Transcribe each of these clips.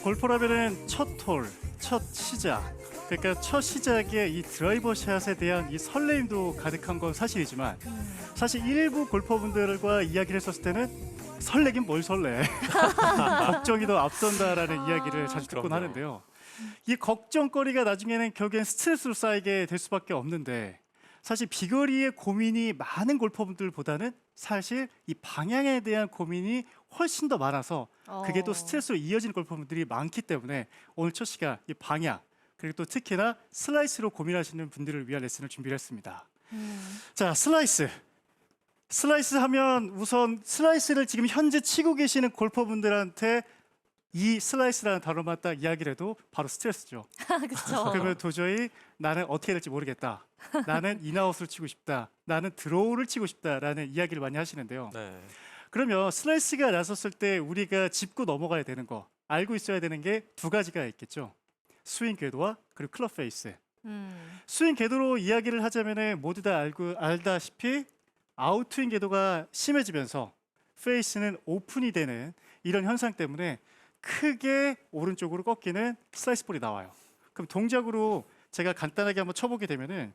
골프라면은 첫 홀, 첫 시작. 그러니까 첫 시작에 이 드라이버 샷에 대한 이 설레임도 가득한 건 사실이지만 사실 일부 골퍼분들과 이야기를 했었을 때는 설레긴 뭘 설레. 걱정이 더 앞선다라는 이야기를 자주 듣곤 그럼요. 하는데요. 이 걱정거리가 나중에는 결국엔 스트레스로 쌓이게 될 수밖에 없는데 사실 비거리의 고민이 많은 골퍼분들보다는 사실 이 방향에 대한 고민이 훨씬 더 많아서 그게 또 스트레스로 이어지는 골퍼분들이 많기 때문에 오늘 첫 시간 이 방향 그리고 또 특히나 슬라이스로 고민하시는 분들을 위한 레슨을 준비를 했습니다. 자, 슬라이스 하면 우선 슬라이스를 지금 현재 치고 계시는 골퍼분들한테 이 슬라이스라는 단어만 딱 이야기를 해도 바로 스트레스죠. 그렇죠. 그러면 도저히 나는 어떻게 될지 모르겠다. 나는 인아웃을 치고 싶다. 나는 드로우를 치고 싶다라는 이야기를 많이 하시는데요. 네. 그러면 슬라이스가 나섰을 때 우리가 짚고 넘어가야 되는 거 알고 있어야 되는 게 두 가지가 있겠죠. 스윙 궤도와 그리고 클럽 페이스. 스윙 궤도로 이야기를 하자면 모두 다 알다시피 아웃스윙 궤도가 심해지면서 페이스는 오픈이 되는 이런 현상 때문에 크게 오른쪽으로 꺾이는 슬라이스 볼이 나와요. 그럼 동작으로 제가 간단하게 한번 쳐보게 되면은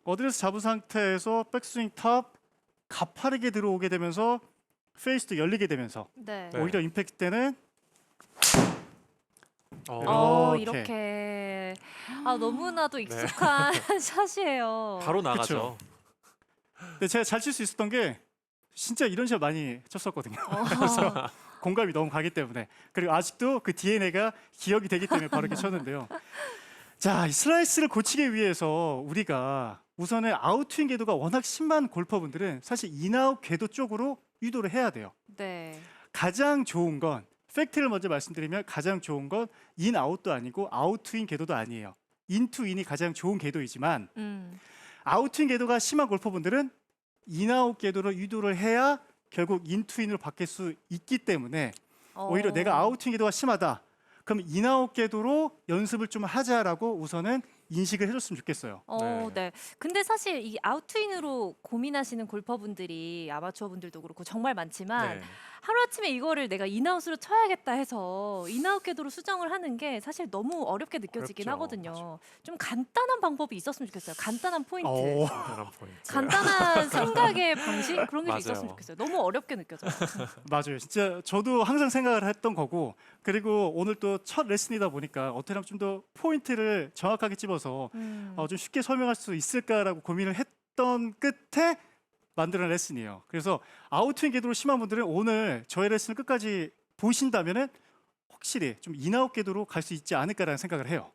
어드레스 잡은 상태에서 백스윙 탑 가파르게 들어오게 되면서 페이스도 열리게 되면서 네. 네. 오히려 임팩트 때는 이렇게. 이렇게 너무나도 익숙한 샷이에요. 바로 나가죠. 근데 제가 잘 칠 수 있었던 게 진짜 이런 샷 많이 쳤었거든요. 어. 그래서 공감이 너무 가기 때문에 그리고 아직도 그 DNA가 기억이 되기 때문에 바로 이렇게 쳤는데요. 자, 이 슬라이스를 고치기 위해서 우리가 우선은 아웃스윙 궤도가 워낙 심한 골퍼분들은 사실 인아웃 궤도 쪽으로 유도를 해야 돼요. 네. 가장 좋은 건 팩트를 먼저 말씀드리면 가장 좋은 건 인아웃도 아니고 아웃스윙 궤도도 아니에요. 인투인이 가장 좋은 궤도이지만 아웃스윙 궤도가 심한 골퍼분들은 인아웃 궤도로 유도를 해야 결국 인투인으로 바뀔 수 있기 때문에 오히려 내가 아웃스윙 궤도가 심하다. 그럼 인아웃 궤도로 연습을 좀 하자라고 우선은 인식을 해줬으면 좋겠어요. 네. 근데 사실 이 아웃트윈으로 고민하시는 골퍼분들이 아마추어 분들도 그렇고 정말 많지만 네. 하루아침에 이거를 내가 인아웃으로 쳐야겠다 해서 인아웃 궤도로 수정을 하는 게 사실 너무 어렵게 느껴지긴 어렵죠. 하거든요. 맞아요. 좀 간단한 방법이 있었으면 좋겠어요. 간단한 포인트. 간단한 포인트. 간단한 생각의 방식 그런 게 좀 맞아요. 있었으면 좋겠어요. 너무 어렵게 느껴져요. 맞아요. 진짜 저도 항상 생각을 했던 거고 그리고 오늘 또 첫 레슨이다 보니까 어떻게 하면 좀 더 포인트를 정확하게 집어서 좀 쉽게 설명할 수 있을까라고 고민을 했던 끝에 만드는 레슨이에요. 그래서 아웃스윙 궤도로 심한 분들은 오늘 저의 레슨을 끝까지 보신다면은 확실히 좀 인아웃 궤도로 갈 수 있지 않을까라는 생각을 해요.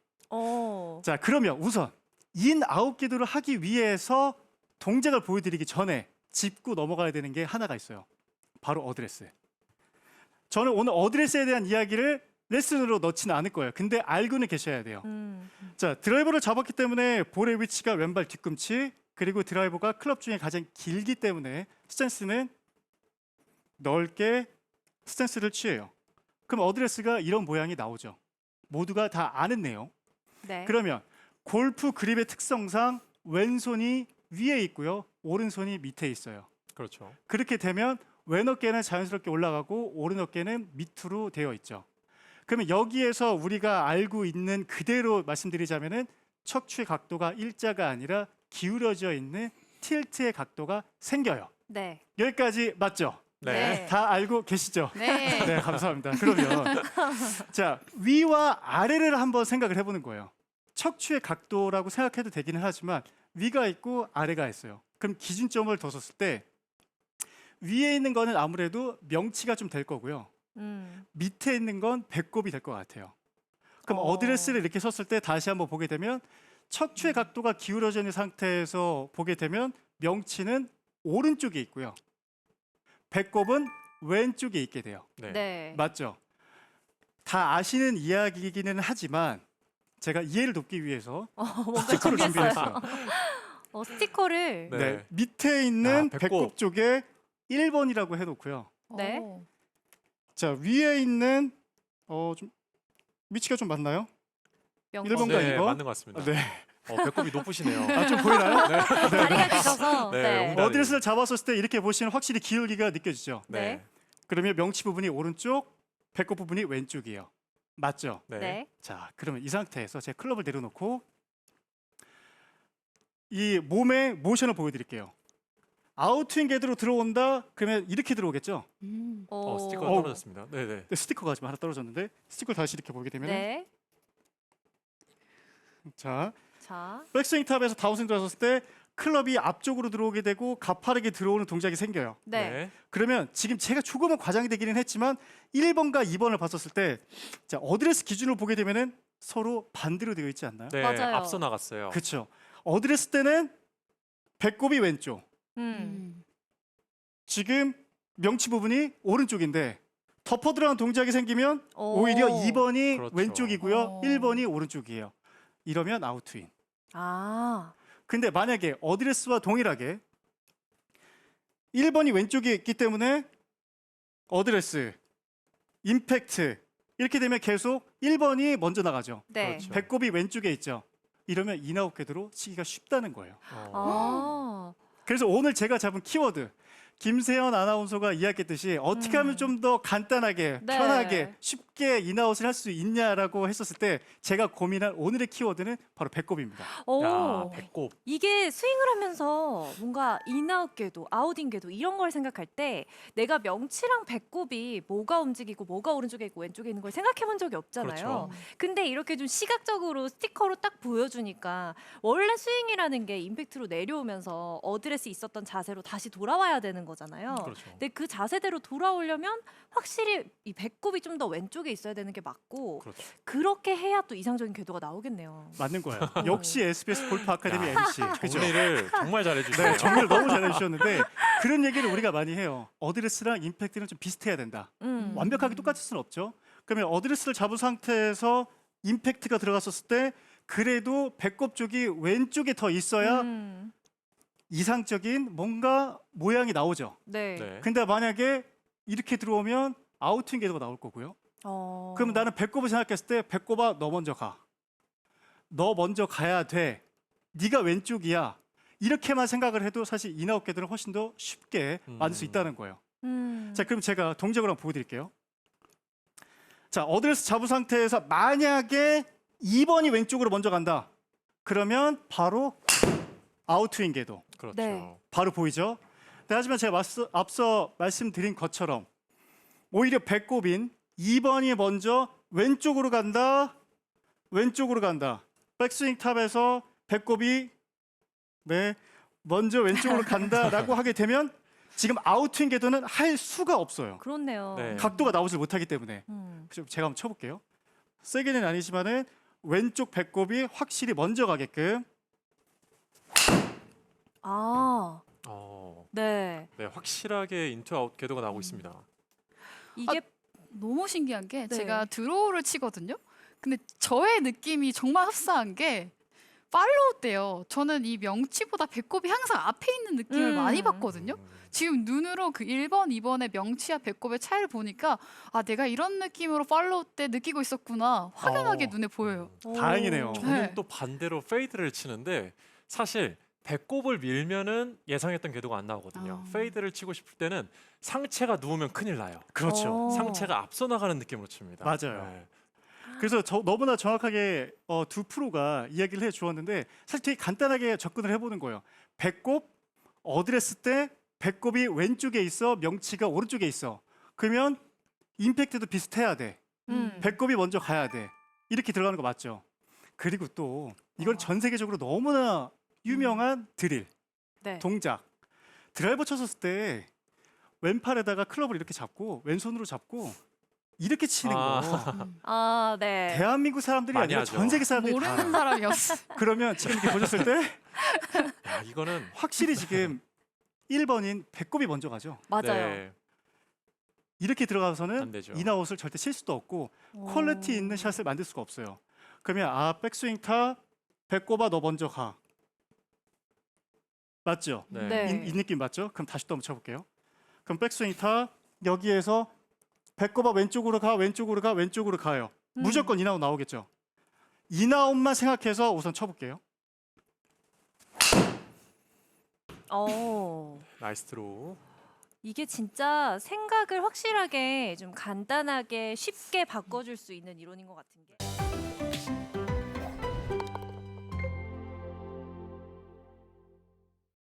자, 그러면 우선 인아웃 궤도를 하기 위해서 동작을 보여드리기 전에 짚고 넘어가야 되는 게 하나가 있어요. 바로 어드레스. 저는 오늘 어드레스에 대한 이야기를 레슨으로 넣지는 않을 거예요. 근데 알고는 계셔야 돼요. 자, 드라이버를 잡았기 때문에 볼의 위치가 왼발 뒤꿈치 그리고 드라이버가 클럽 중에 가장 길기 때문에 스탠스는 넓게 스탠스를 취해요. 그럼 어드레스가 이런 모양이 나오죠. 모두가 다 아는 내용. 네. 그러면 골프 그립의 특성상 왼손이 위에 있고요. 오른손이 밑에 있어요. 그렇죠. 그렇게 되면 왼 어깨는 자연스럽게 올라가고 오른 어깨는 밑으로 되어 있죠. 그러면 여기에서 우리가 알고 있는 그대로 말씀드리자면은 척추의 각도가 일자가 아니라 기울어져 있는 틸트의 각도가 생겨요. 네. 여기까지 맞죠? 네. 다 알고 계시죠? 네. 네, 감사합니다. 그러면 자, 위와 아래를 한번 생각을 해보는 거예요. 척추의 각도라고 생각해도 되기는 하지만 위가 있고 아래가 있어요. 그럼 기준점을 뒀었을 때 위에 있는 거는 아무래도 명치가 좀 될 거고요. 밑에 있는 건 배꼽이 될 것 같아요. 그럼 어드레스를 이렇게 섰을 때 다시 한번 보게 되면 척추의 각도가 기울어져 있는 상태에서 보게 되면 명치는 오른쪽에 있고요. 배꼽은 왼쪽에 있게 돼요. 네. 네. 맞죠? 다 아시는 이야기이기는 하지만 제가 이해를 돕기 위해서 뭔가 스티커를 준비했어요. 준비했어요. 스티커를. 네. 네, 밑에 있는 아, 배꼽 쪽에 1번이라고 해놓고요. 네. 자, 위에 있는 좀 위치가 좀 맞나요? 명치. 1번과 네, 2번? 맞는 것 같습니다. 네. 배꼽이 높으시네요. 아, 좀 보이나요? 네. 다리가 길어서. 네, 네. 엉덩이. 어드레스를 잡았을 때 이렇게 보시면 확실히 기울기가 느껴지죠. 네. 그러면 명치 부분이 오른쪽, 배꼽 부분이 왼쪽이에요. 맞죠? 네. 네. 자, 그러면 이 상태에서 제 클럽을 내려놓고 이 몸의 모션을 보여드릴게요. 아웃스윙 궤도로 들어온다. 그러면 이렇게 들어오겠죠? 스티커가 어. 떨어졌습니다. 네네. 네, 스티커가 지금 하나 떨어졌는데 스티커를 다시 이렇게 보게 되면 네. 자, 자. 백스윙 탑에서 다운스윙 들어섰을 때 클럽이 앞쪽으로 들어오게 되고 가파르게 들어오는 동작이 생겨요. 네. 그러면 지금 제가 조금은 과장이 되기는 했지만 1번과 2번을 봤었을 때 자, 어드레스 기준으로 보게 되면은 서로 반대로 되어 있지 않나요? 네. 맞아요. 앞서 나갔어요. 그렇죠. 어드레스 때는 배꼽이 왼쪽, 지금 명치 부분이 오른쪽인데 덮어 들어간 동작이 생기면 오히려 2번이 그렇죠. 왼쪽이고요. 어. 1번이 오른쪽이에요. 이러면 아웃스윙. 아. 근데 만약에 어드레스와 동일하게 1번이 왼쪽에 있기 때문에 어드레스, 임팩트 이렇게 되면 계속 1번이 먼저 나가죠. 네. 그렇죠. 배꼽이 왼쪽에 있죠. 이러면 인아웃 궤도로 치기가 쉽다는 거예요. 아. 그래서 오늘 제가 잡은 키워드 김세현 아나운서가 이야기했듯이 어떻게 하면 좀 더 간단하게 네. 편하게 쉽게 인아웃을 할 수 있냐라고 했었을 때 제가 고민한 오늘의 키워드는 바로 배꼽입니다. 오. 야, 배꼽. 이게 스윙을 하면서 뭔가 인아웃 궤도, 아웃인 궤도 이런 걸 생각할 때 내가 명치랑 배꼽이 뭐가 움직이고 뭐가 오른쪽에 있고 왼쪽에 있는 걸 생각해 본 적이 없잖아요. 그렇죠. 근데 이렇게 좀 시각적으로 스티커로 딱 보여주니까 원래 스윙이라는 게 임팩트로 내려오면서 어드레스 있었던 자세로 다시 돌아와야 되는 거잖아요. 그렇죠. 근데 그 자세대로 돌아오려면 확실히 이 배꼽이 좀 더 왼쪽에 있어야 되는 게 맞고 그렇죠. 그렇게 해야 또 이상적인 궤도가 나오겠네요. 맞는 거예요. 역시 SBS 골프 아카데미 MC. 그죠? 정리를 정말 잘해주시네요. 네, 정리를 너무 잘해주셨는데 그런 얘기를 우리가 많이 해요. 어드레스랑 임팩트는 좀 비슷해야 된다. 완벽하게 똑같을 수는 없죠. 그러면 어드레스를 잡은 상태에서 임팩트가 들어갔었을 때 그래도 배꼽 쪽이 왼쪽에 더 있어야 이상적인 뭔가 모양이 나오죠. 네. 네. 근데 만약에 이렇게 들어오면 아웃스윙 궤도가 나올 거고요. 그럼 나는 배꼽을 생각했을 때 배꼽아 너 먼저 가. 너 먼저 가야 돼. 네가 왼쪽이야. 이렇게만 생각을 해도 사실 인아웃 궤도는 훨씬 더 쉽게 만들 수 있다는 거예요. 자, 그럼 제가 동작을 한번 보여드릴게요. 자, 어드레스 잡은 상태에서 만약에 2번이 왼쪽으로 먼저 간다. 그러면 바로 아웃스윙 궤도. 그렇죠. 네. 바로 보이죠? 네, 하지만 제가 앞서 말씀드린 것처럼 오히려 배꼽인 2번이 먼저 왼쪽으로 간다. 왼쪽으로 간다. 백스윙 탑에서 배꼽이 먼저 왼쪽으로 간다라고 하게 되면 지금 아웃스윙 궤도는 할 수가 없어요. 그렇네요. 네. 각도가 나오지 못하기 때문에. 그래서 제가 한번 쳐볼게요. 세게는 아니지만은 왼쪽 배꼽이 확실히 먼저 가게끔. 아, 어, 네. 네, 확실하게 인투 아웃 궤도가 나오고 있습니다. 이게 너무 신기한 게 네. 제가 드로우를 치거든요. 근데 저의 느낌이 정말 흡사한 게 팔로우 때요. 저는 이 명치보다 배꼽이 항상 앞에 있는 느낌을 많이 받거든요. 지금 눈으로 그 1번, 2번의 명치와 배꼽의 차이를 보니까 아 내가 이런 느낌으로 팔로우 때 느끼고 있었구나 확연하게 눈에 보여요. 다행이네요. 오. 저는 네. 또 반대로 페이드를 치는데 사실 배꼽을 밀면은 예상했던 궤도가 안 나오거든요. 아. 페이드를 치고 싶을 때는 상체가 누우면 큰일 나요. 그렇죠. 어. 상체가 앞서 나가는 느낌으로 칩니다. 맞아요. 네. 그래서 너무나 정확하게 두 프로가 이야기를 해주었는데 사실 되게 간단하게 접근을 해보는 거예요. 배꼽, 어드레스 때 배꼽이 왼쪽에 있어, 명치가 오른쪽에 있어. 그러면 임팩트도 비슷해야 돼. 배꼽이 먼저 가야 돼. 이렇게 들어가는 거 맞죠? 그리고 또 이건 전 세계적으로 너무나 유명한 드릴, 네. 동작. 드라이버 쳤었을 때 왼팔에다가 클럽을 이렇게 잡고 왼손으로 잡고 이렇게 치는 아. 거. 아, 네. 대한민국 사람들이 많이 아니라 하죠. 전 세계 사람들이 다 모르는 알아. 사람이었어. 그러면 지금 이렇게 보셨을 때 야, 이거는 확실히 지금 1번인 배꼽이 먼저 가죠. 맞아요. 네, 이렇게 안 들어가서는 되죠. 인아웃을 절대 칠 수도 없고 오. 퀄리티 있는 샷을 만들 수가 없어요. 그러면 백스윙 타 배꼽아 너 먼저 가. 맞죠? 네. 네. 이 느낌 맞죠? 그럼 다시 또 한번 쳐볼게요. 그럼 백스윙 타 여기에서 배꼽아 왼쪽으로 가 왼쪽으로 가 왼쪽으로 가요. 무조건 인아웃 나오겠죠. 인아웃만 생각해서 우선 쳐볼게요. 어. 나이스 드로우. 이게 진짜 생각을 확실하게 좀 간단하게 쉽게 바꿔줄 수 있는 이론인 것 같은 게.